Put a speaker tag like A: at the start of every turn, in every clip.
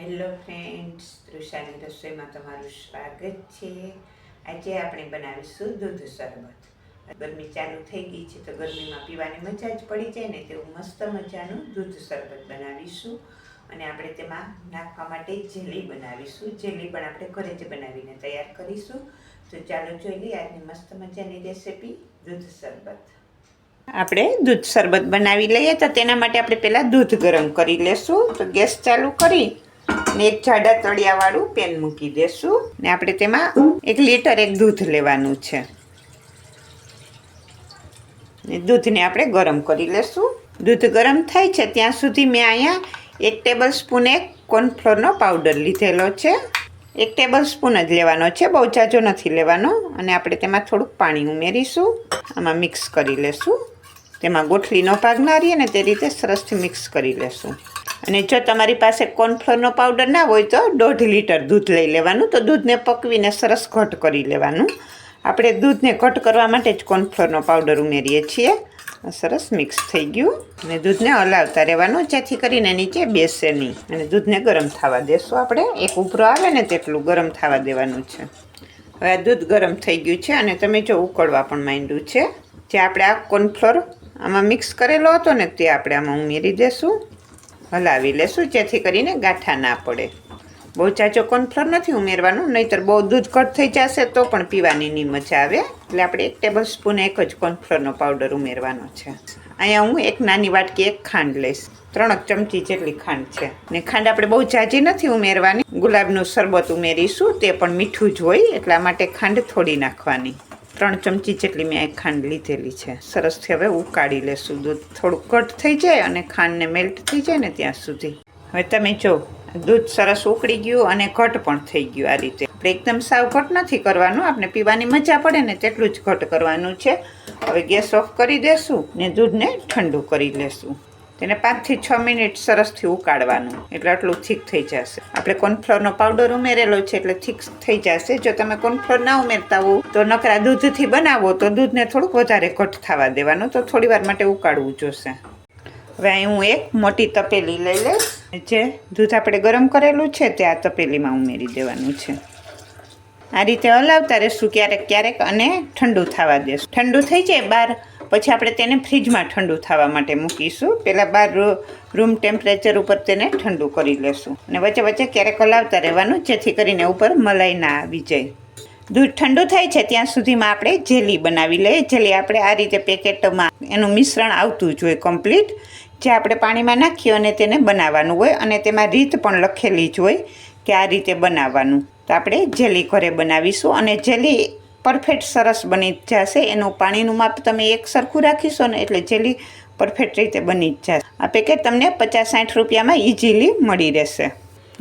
A: Hello friends, તૃષાની રસોઈમાં તમારું સ્વાગત છે। આજે આપણે બનાવીશું દૂધ શરબત। ગરમી ચાલુ થઈ ગઈ છે તો ગરમીમાં પીવાની મજા જ પડી જાય ને તેવું મસ્ત મજાનું દૂધ શરબત બનાવીશું। અને આપણે તેમાં નાખવા માટે જેલી બનાવીશું। જેલી પણ આપણે ઘરે જ બનાવીને તૈયાર કરીશું। તો ચાલો જોઈ લઈએ આજની મસ્ત મજાની રેસીપી દૂધ શરબત। આપણે દૂધ શરબત બનાવી લઈએ તો તેના માટે આપણે પહેલાં દૂધ ગરમ કરી લેશું। તો ગેસ ચાલુ કરી ને એક જાડા તળિયાવાળું પેન મૂકી દેશું ને આપણે તેમાં 1 લીટર દૂધ લેવાનું છે ને દૂધને આપણે ગરમ કરી લેશું। દૂધ ગરમ થાય છે ત્યાં સુધી મેં અહીંયા 1 ટેબલ સ્પૂન કોર્નફ્લોરનો પાવડર લીધેલો છે। 1 ટેબલ સ્પૂન જ લેવાનો છે, બહુ જાજો નથી લેવાનો। અને આપણે તેમાં થોડુંક પાણી ઉમેરીશું, આમાં મિક્સ કરી લેશું। તેમાં ગોઠલીનો ભાગ ના રહે ને તે રીતે સરસથી મિક્સ કરી લેશું। અને જો તમારી પાસે કોર્નફ્લોરનો પાવડર ના હોય તો 1.5 લીટર દૂધ લઈ લેવાનું। તો દૂધને પકવીને સરસ ઘટ કરી લેવાનું। આપણે દૂધને ઘટ કરવા માટે જ કોર્નફ્લોરનો પાવડર ઉમેરીએ છીએ। સરસ મિક્સ થઈ ગયું અને દૂધને હલાવતા રહેવાનું જેથી કરીને નીચે બેસે નહીં। અને દૂધને ગરમ થવા દેશું, આપણે એક ઉભરો આવે ને તેટલું ગરમ થવા દેવાનું છે। હવે આ દૂધ ગરમ થઈ ગયું છે અને તમે જો ઉકળવા પણ માંડ્યું છે। જે આપણે આ કોર્નફ્લોર આમાં મિક્સ કરેલો હતો ને તે આપણે આમાં ઉમેરી દેશું, હલાવી લેશું જેથી કરીને ગાંઠા ના પડે। બહુ જાજો કોર્નફ્લોર નથી ઉમેરવાનું, નહીંતર બહુ દૂધ ઘટ થઈ જશે તો પણ પીવાની નહીં મજા આવે। એટલે આપણે 1 ટેબલ સ્પૂન એક જ કોર્નફ્લોરનો પાવડર ઉમેરવાનો છે। અહીંયા હું એક નાની વાટકી ખાંડ લઈશ, 3 ચમચી જેટલી ખાંડ છે ને ખાંડ આપણે બહુ જાજી નથી ઉમેરવાની। ગુલાબનું શરબત ઉમેરીશું તે પણ મીઠું જ હોય એટલા માટે ખાંડ થોડી નાખવાની। 3 ચમચી જેટલી મેં એક ખાંડ લીધેલી છે। સરસથી હવે ઉકાળી લેશું, દૂધ થોડુંક ઘટ થઈ જાય અને ખાંડને મેલ્ટ થઈ જાય ને ત્યાં સુધી। હવે તમે જો દૂધ સરસ ઉકળી ગયું અને ઘટ પણ થઈ ગયું। આ રીતે આપણે એકદમ સાવ ઘટ નથી કરવાનું, આપણે પીવાની મજા પડે ને તેટલું જ ઘટ કરવાનું છે। હવે ગેસ ઓફ કરી દેશું ને દૂધને ઠંડુ કરી લેશું। તેને 5 થી 6 મિનિટ સરસથી ઉકાળવાનું, એટલે આટલું થીક થઈ જશે। આપણે કોર્નફ્લોરનો પાવડર ઉમેરેલો છે એટલે થીક થઈ જશે। જો તમે કોર્નફ્લોર ના ઉમેરતા હો તો નકરા દૂધથી બનાવો તો દૂધને થોડુંક વધારે ઘટ થવા દેવાનું, તો થોડી વાર માટે ઉકાળવું જોશે। હવે અહીં હું એક મોટી તપેલી લઈ લઈશ, જે દૂધ આપણે ગરમ કરેલું છે તે આ તપેલીમાં ઉમેરી દેવાનું છે। આ રીતે હલાવતા રહેશું ક્યારેક ક્યારેક અને ઠંડુ થવા દેશું। ઠંડુ થઈ જાય બહાર પછી આપણે તેને ફ્રીજમાં ઠંડુ થવા માટે મૂકીશું। પહેલાં બહાર રૂમ ટેમ્પરેચર ઉપર તેને ઠંડુ કરી લેશું અને વચ્ચે વચ્ચે ક્યારેક હલાવતા રહેવાનું જેથી કરીને ઉપર મલાઈ ના આવી જાય। દૂધ ઠંડુ થાય છે ત્યાં સુધીમાં આપણે જેલી બનાવી લઈએ। જેલી આપણે આ રીતે પેકેટમાં એનું મિશ્રણ આવતું જ હોય કમ્પ્લીટ, જે આપણે પાણીમાં નાખી અને તેને બનાવવાનું હોય અને તેમાં રીત પણ લખેલી જ હોય કે આ રીતે બનાવવાનું। તો આપણે જેલી ઘરે બનાવીશું અને જેલી પરફેક્ટ સરસ બની જશે। એનું પાણીનું માપ તમે એક સરખું રાખીશો ને એટલે જેલી પરફેક્ટ રીતે બની જ જશે। આ પેકેટ તમને 50-60 રૂપિયામાં ઇઝીલી મળી રહેશે।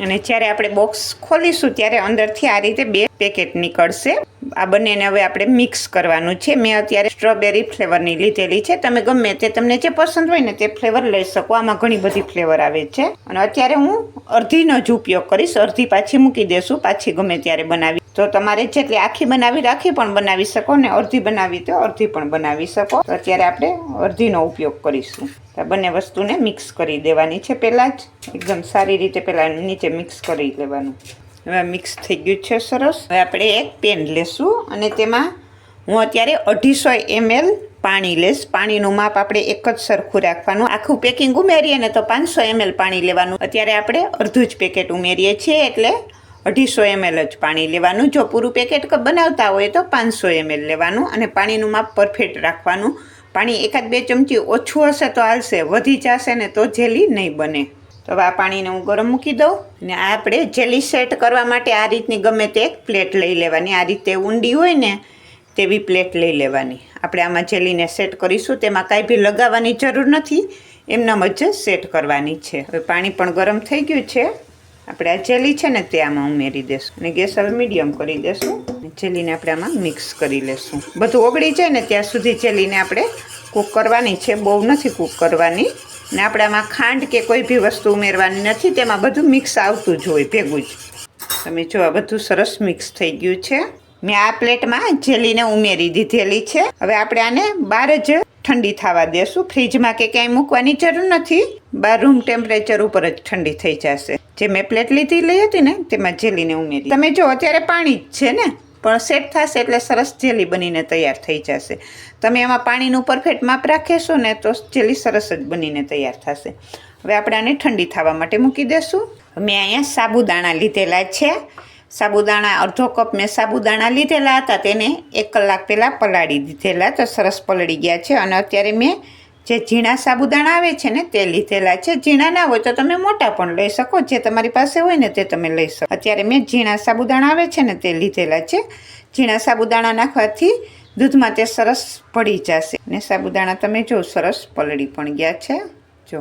A: અને જ્યારે આપણે બોક્સ ખોલીશું ત્યારે અંદરથી આ રીતે 2 પેકેટ નીકળશે। આ બંનેને હવે આપણે મિક્સ કરવાનું છે। મેં અત્યારે સ્ટ્રોબેરી ફ્લેવરની લીધેલી છે, તમે ગમે તે તમને જે પસંદ હોય ને તે ફ્લેવર લઈ શકો। આમાં ઘણી બધી ફ્લેવર આવે છે અને અત્યારે હું અડધીનો જ ઉપયોગ કરીશ, અડધી પાછી મૂકી દેશું, પાછી ગમે ત્યારે બનાવી। તો તમારે જેટલી આખી બનાવી રાખી પણ બનાવી શકો ને અડધી બનાવી તો અડધી પણ બનાવી શકો। તો અત્યારે આપણે અડધીનો ઉપયોગ કરીશું। તો બંને વસ્તુને મિક્સ કરી દેવાની છે પહેલાં જ, એકદમ સારી રીતે પહેલાં નીચે મિક્સ કરી લેવાનું। હવે મિક્સ થઈ ગયું છે સરસ। હવે આપણે એક પેન લેશું અને તેમાં હું અત્યારે 250 ml પાણી લઈશ। પાણીનું માપ આપણે એક જ સરખું રાખવાનું। આખું પેકિંગ ઉમેરીએ ને તો 500 ml પાણી લેવાનું। અત્યારે આપણે અડધું જ પેકેટ ઉમેરીએ છીએ એટલે 250 ml જ પાણી લેવાનું। જો પૂરું પેકેટ બનાવતા હોય તો 500 ml લેવાનું અને પાણીનું માપ પરફેક્ટ રાખવાનું। પાણી 1-2 ચમચી ઓછું હશે તો હાલશે, વધી જશે ને તો જેલી નહીં બને। તો હવે આ પાણીને હું ગરમ મૂકી દઉં ને આપણે જેલી સેટ કરવા માટે આ રીતની ગમે તે એક પ્લેટ લઈ લેવાની। આ રીતે ઊંડી હોય ને તેવી પ્લેટ લઈ લેવાની। આપણે આમાં જેલીને સેટ કરીશું, તેમાં કાંઈ બી લગાવવાની જરૂર નથી, એમનામ જ સેટ કરવાની છે। હવે પાણી પણ ગરમ થઈ ગયું છે, આપણે આ જેલી છે ને તે આમાં ઉમેરી દેશું અને ગેસ હવે મીડિયમ કરી દેશું। જેલીને આપણે આમાં મિક્સ કરી લેશું। બધું ઓગળી જાય ને ત્યાં સુધી જેલીને આપણે કૂક કરવાની છે, બહુ નથી કૂક કરવાની। ને આપણે આમાં ખાંડ કે કોઈ બી વસ્તુ ઉમેરવાની નથી, તેમાં બધું મિક્સ આવતું જ હોય ભેગું જ। તમે જો આ બધું સરસ મિક્સ થઈ ગયું છે। મેં આ પ્લેટમાં જેલીને ઉમેરી દીધેલી છે। હવે આપણે આને બહાર જ ઠંડી થવા દેશું, ફ્રીજમાં કે ક્યાંય મૂકવાની જરૂર નથી, બહાર રૂમ ટેમ્પરેચર ઉપર જ ઠંડી થઈ જશે। જે મેં પ્લેટ લીધી હતી ને તેમાં જેલીને ઉમેરી. તમે જો અત્યારે પાણી જ છે ને, પણ સેટ થશે એટલે સરસ જેલી બનીને તૈયાર થઈ જશે. તમે એમાં પાણીનું પરફેક્ટ માપ રાખીશો ને તો જેલી સરસ જ બનીને તૈયાર થશે. હવે આપણે આને ઠંડી થવા માટે મૂકી દઈશું. મેં અહીંયા સાબુદાણા લીધેલા છે. સાબુદાણા અડધો કપ મેં સાબુદાણા લીધેલા હતા, તેને 1 કલાક પહેલાં પલાળી દીધેલા, તો સરસ પલળી ગયા છે. અને અત્યારે મેં જે ઝીણા સાબુદાણા આવે છે ને તે લીધેલા છે. ઝીણા ના હોય તો તમે મોટા પણ લઈ શકો, જે તમારી પાસે હોય ને તે તમે લઈ શકો. અત્યારે મેં ઝીણા સાબુદાણા આવે છે ને તે લીધેલા છે. ઝીણા સાબુદાણા નાખવાથી દૂધમાં તે સરસ પડી જશે. ને સાબુદાણા તમે જો સરસ પલળી પણ ગયા છે. જો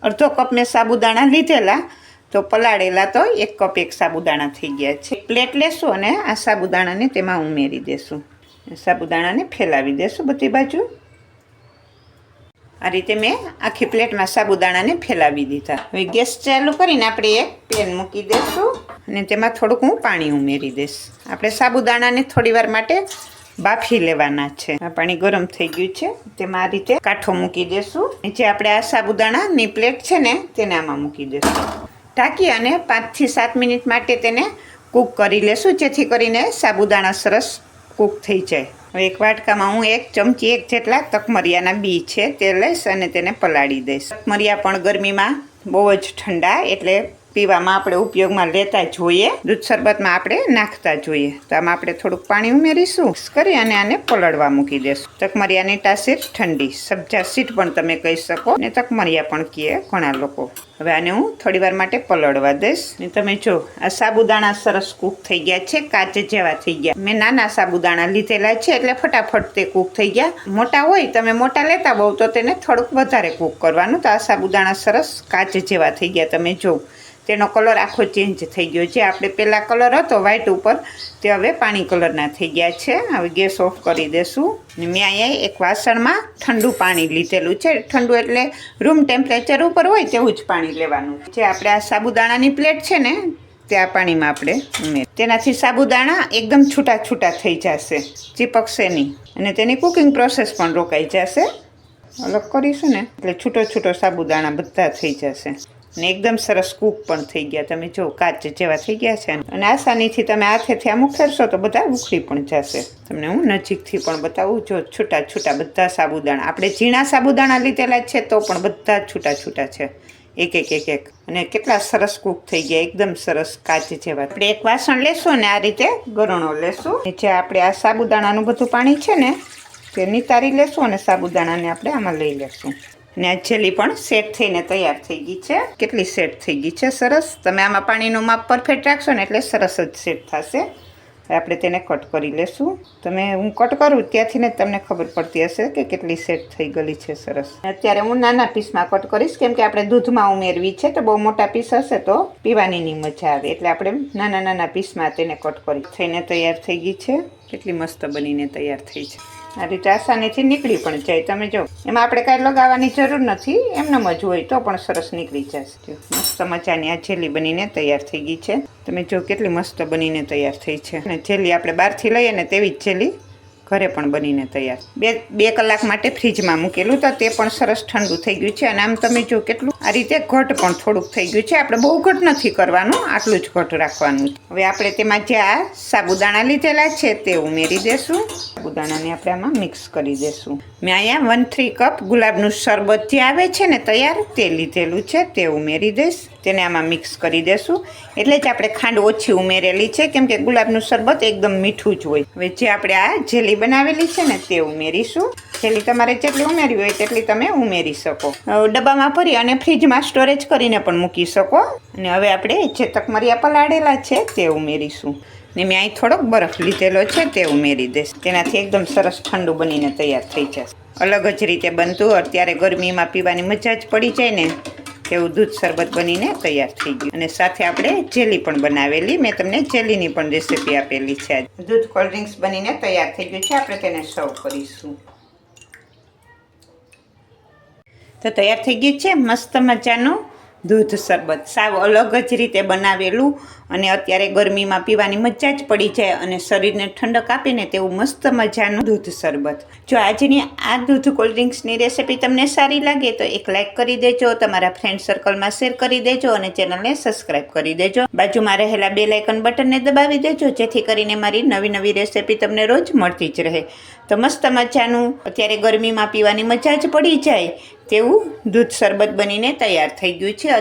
A: અડધો કપ મેં સાબુદાણા લીધેલા, તો પલાળેલા તો 1 કપ 1 સાબુદાણા થઈ ગયા છે. પ્લેટ લેશું અને આ સાબુદાણાને તેમાં ઉમેરી દેશું. સાબુદાણાને ફેલાવી દેશું બધી બાજુ. આ રીતે મેં આખી પ્લેટમાં સાબુદાણાને ફેલાવી દીધા. હવે ગેસ ચાલુ કરીને આપણે એક પેન મૂકી દઈશું અને તેમાં થોડુંક હું પાણી ઉમેરી દઈશ. આપણે સાબુદાણાને થોડી વાર માટે બાફી લેવાના છે. આ પાણી ગરમ થઈ ગયું છે, તેમાં આ રીતે કાંઠો મૂકી દઈશું. જે આપણે આ સાબુદાણાની પ્લેટ છે ને તેને આમાં મૂકી દઈશું. ઢાંકી અને 5 થી 7 મિનિટ માટે તેને કૂક કરી લેશું, જેથી કરીને સાબુદાણા સરસ કૂક થઈ જાય. હવે એક વાટકામાં હું 1 ચમચી 1 જેટલા તકમરિયાના બી છે તે લઈશ અને તેને પલાળી દઈશ. તકમરિયા પણ ગરમીમાં બહુ જ ઠંડા, એટલે પીવામાં આપણે ઉપયોગમાં લેતા જોઈએ, દૂધ શરબતમાં આપણે નાખતા જોઈએ. તો આમાં આપણે થોડુંક પાણી ઉમેરીશું, કરી અને આને પલળવા મૂકી દઈશું. તકમરિયાની તાસીર ઠંડી, સબ્જા સીટ પણ તમે કહી શકો ને તકમરિયા પણ કહે ઘણા લોકો. હવે આને હું થોડી વાર માટે પલળવા દઈશ. ને તમે જો આ સાબુદાણા સરસ કૂક થઈ ગયા છે, કાચ જેવા થઈ ગયા. મેં નાના સાબુદાણા લીધેલા છે એટલે ફટાફટ તે કૂક થઈ ગયા. મોટા હોય તમે મોટા લેતા હોવ તો તેને થોડુંક વધારે કૂક કરવાનું. તો આ સાબુદાણા સરસ કાચ જેવા થઈ ગયા. તમે જો તેનો કલર આખો ચેન્જ થઈ ગયો. જે આપણે પહેલાં કલર હતો વ્હાઈટ ઉપર, તે હવે પાણી કલરના થઈ ગયા છે. હવે ગેસ ઓફ કરી દેશું. ને મેં અહીંયા એક વાસણમાં ઠંડુ પાણી લીધેલું છે. ઠંડુ એટલે રૂમ ટેમ્પરેચર ઉપર હોય તેવું જ પાણી લેવાનું. જે આપણે આ સાબુદાણાની પ્લેટ છે ને તે આ પાણીમાં આપણે ઉમેર. તેનાથી સાબુદાણા એકદમ છૂટા છૂટા થઈ જશે, ચીપકશે નહીં, અને તેની કુકિંગ પ્રોસેસ પણ રોકાઈ જશે. અલગ કરીશું ને એટલે છૂટો છૂટો સાબુદાણા બધા થઈ જશે ને એકદમ સરસ કૂક પણ થઈ ગયા. તમે જો કાચ જેવા થઈ ગયા છે. અને આસાનીથી તમે હાથેથી આમ ઉખેરશો તો બધા ઉખડી પણ જશે. તમને હું નજીકથી પણ બતાવું. જો છૂટા છૂટા બધા સાબુદાણા, આપણે ઝીણા સાબુદાણા લીધેલા છે તો પણ બધા છૂટા છૂટા છે, એક એક એક એક. અને કેટલા સરસ કૂક થઈ ગયા, એકદમ સરસ કાચ જેવા. આપણે એક વાસણ લેશું ને આ રીતે ગરણો લેશું. જે આપણે આ સાબુદાણાનું બધું પાણી છે ને તે નિતારી લેશું અને સાબુદાણાને આપણે આમાં લઈ લેશું. ને આ જેલી પણ સેટ થઈને તૈયાર થઈ ગઈ છે. કેટલી સેટ થઈ ગઈ છે સરસ. તમે આમાં પાણીનું માપ પરફેક્ટ રાખશો ને એટલે સરસ જ સેટ થશે. આપણે તેને કટ કરી લેશું. તમે હું કટ કરું ત્યાંથી ને તમને ખબર પડતી હશે કે કેટલી સેટ થઈ ગયેલી છે સરસ. અત્યારે હું નાના પીસમાં કટ કરીશ, કેમ કે આપણે દૂધમાં ઉમેરવી છે, તો બહુ મોટા પીસ હશે તો પીવાની નહીં મજા આવે, એટલે આપણે નાના નાના પીસમાં તેને કટ કરી. થઈને તૈયાર થઈ ગઈ છે. કેટલી મસ્ત બનીને તૈયાર થઈ છે. આ રીતે આસાનીથી નીકળી પણ જાય. તમે જો એમાં આપણે કાંઈ લગાવવાની જરૂર નથી, એમનેમ જ હોય તો પણ સરસ નીકળી જશે. મસ્ત મજાની આ જેલી બનીને તૈયાર થઈ ગઈ છે. તમે જો કેટલી મસ્ત બનીને તૈયાર થઈ છે. અને જેલી આપણે બહારથી લઈએ ને તેવી જ જેલી ઘરે પણ બનીને તૈયાર. બે કલાક માટે ફ્રીજમાં મૂકેલું તો તે પણ સરસ ઠંડુ થઈ ગયું છે. અને આમ તમે જો કેટલું આ રીતે ઘટ પણ થોડુંક થઈ ગયું છે. આપણે બહુ ઘટ નથી કરવાનું, આટલું જ ઘટ રાખવાનું. હવે આપણે તેમાં જે આ સાબુદાણા લીધેલા છે તે ઉમેરી દેશું. સાબુદાણાને આપણે આમાં મિક્સ કરી દેશું. મેં અહીંયા 1/3 કપ ગુલાબનું શરબત જે આવે છે ને તૈયાર તે લીધેલું છે, તે ઉમેરી દઈશ. તેને આમાં મિક્સ કરી દેશું. એટલે જ આપણે ખાંડ ઓછી ઉમેરેલી છે, કેમ કે ગુલાબનું શરબત એકદમ મીઠું જ હોય. હવે જે આપણે આ જેલી બનાવેલી છે ને તે ઉમેરીશું. જેલી તમારે જેટલી ઉમેરવી હોય તેટલી તમે ઉમેરી શકો. ડબ્બામાં ભરી અને ફ્રીજમાં સ્ટોરેજ કરીને પણ મૂકી શકો. અને હવે આપણે જે તકમરિયા પલાળેલા છે તે ઉમેરીશું. ને મેં અહીં થોડોક બરફ લીધેલો છે તે ઉમેરી દઈશ. તેનાથી એકદમ સરસ ઠંડુ બનીને તૈયાર થઈ જશે. અલગ જ રીતે બનતું, અત્યારે ગરમીમાં પીવાની મજા જ પડી જાય ને તેવું દૂધ શરબત બનીને તૈયાર થઈ ગયું. અને સાથે આપણે જેલી પણ બનાવેલી, મેં તમને જેલીની પણ રેસીપી આપેલી છે. દૂધ કોલ્ડ ડ્રિંક્સ બનીને તૈયાર થઈ ગયું છે. આપણે તેને સર્વ કરીશું. તો તૈયાર થઈ ગયું છે મસ્ત મજાનું દૂધ શરબત. સાવ અલગ જ રીતે બનાવેલું અને અત્યારે ગરમીમાં પીવાની મજા જ પડી જાય અને શરીરને ઠંડક આપીને તેવું મસ્ત મજાનું દૂધ શરબત. જો આજની આ દૂધ કોલ્ડ ડ્રિંક્સની રેસીપી તમને સારી લાગે તો એક લાઇક કરી દેજો, તમારા ફ્રેન્ડ સર્કલમાં શેર કરી દેજો અને ચેનલને સબસ્ક્રાઈબ કરી દેજો. બાજુમાં રહેલા બેલ આઇકન બટનને દબાવી દેજો જેથી કરીને મારી નવી નવી રેસીપી તમને રોજ મળતી જ રહે. તો મસ્ત મજાનું અત્યારે ગરમીમાં પીવાની મજા જ પડી જાય તેવું દૂધ શરબત બનીને તૈયાર થઈ ગયું છે.